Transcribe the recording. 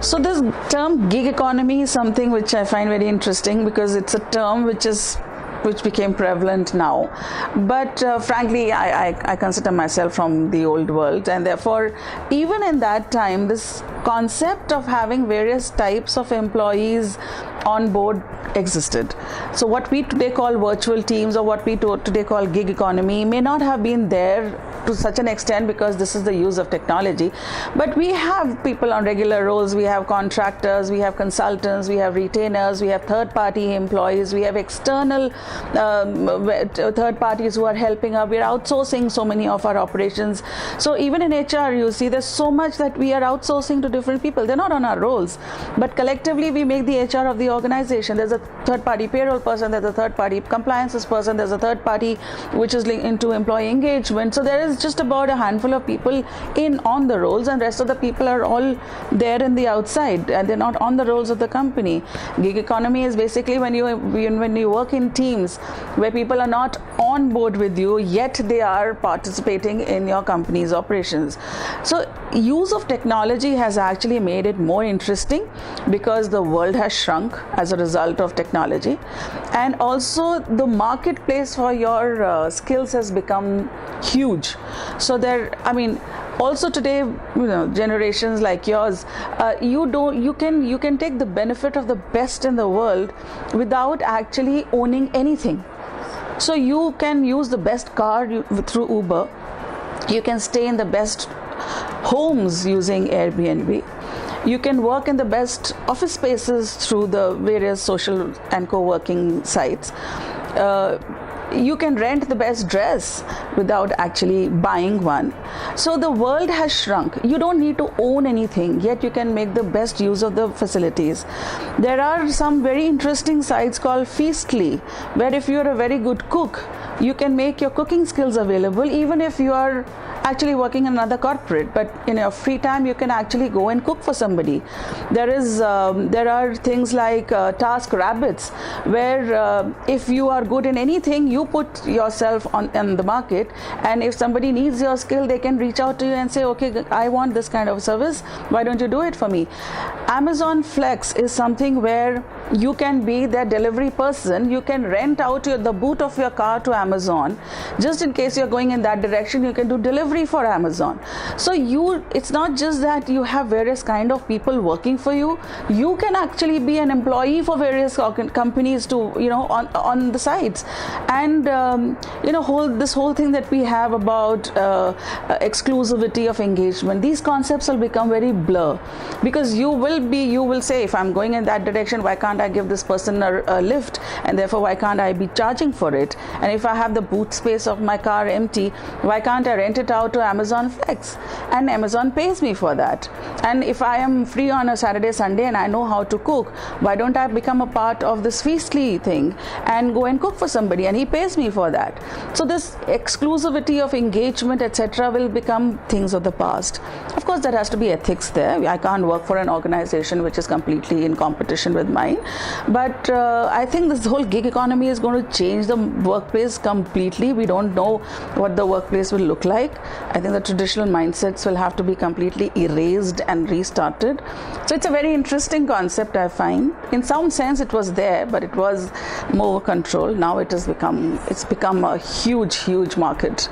So this term gig economy is something which I find very interesting because it's a term which became prevalent now. But frankly, I consider myself from the old world, and therefore even in that time this concept of having various types of employees on board existed. So what we today call virtual teams, or what we today call gig economy, may not have been there to such an extent because this is the use of technology, but we have people on regular roles, we have contractors, we have consultants, we have retainers, we have third-party employees, we have external third parties who are helping us. We are outsourcing so many of our operations. So even in HR, you see there's so much that we are outsourcing to different people. They're not on our roles, but collectively we make the HR of the organization. There's a third-party payroll person, there's a third-party compliances person, there's a third party which is linked into employee engagement. So there is just about a handful of people in on the roles, and rest of the people are all there in the outside, and they're not on the roles of the company. Gig economy is basically when you work in teams where people are not on board with you, yet they are participating in your company's operations. So use of technology has actually made it more interesting because the world has shrunk as a result of technology, and also the marketplace for your skills has become huge. So also today, generations like yours, you can take the benefit of the best in the world without actually owning anything. So you can use the best car through Uber, you can stay in the best homes using Airbnb, you can work in the best office spaces through the various social and co-working sites. You can rent the best dress without actually buying one. So the world has shrunk. You don't need to own anything, yet you can make the best use of the facilities. There are some very interesting sites called Feastly, where if you're a very good cook, you can make your cooking skills available even if you are actually working in another corporate, but in your free time you can actually go and cook for somebody. There are things like Task Rabbits, where if you are good in anything, you put yourself on the market, and if somebody needs your skill, they can reach out to you and say, okay, I want this kind of service, why don't you do it for me? Amazon Flex is something where you can be their delivery person. You can rent out the boot of your car to Amazon. Just in case you're going in that direction, you can do delivery for Amazon. So it's not just that you have various kind of people working for you. You can actually be an employee for various companies to, on the sites. And this whole thing that we have about exclusivity of engagement, these concepts will become very blur, because you will say, if I'm going in that direction, why can't I give this person a lift, and therefore why can't I be charging for it? And if I have the boot space of my car empty, why can't I rent it out to Amazon Flex, and Amazon pays me for that? And if I am free on a Saturday, Sunday, and I know how to cook, why don't I become a part of this Feastly thing and go and cook for somebody, and he pays me for that? So this exclusivity of engagement, etc., will become things of the past. Of course, there has to be ethics there. I can't work for an organization which is completely in competition with mine, but I think this whole gig economy is going to change the workplace completely. We don't know what the workplace will look like. I think the traditional mindsets will have to be completely erased and restarted. So it's a very interesting concept, I find. In some sense it was there, but it was more controlled. Now it's become a huge market.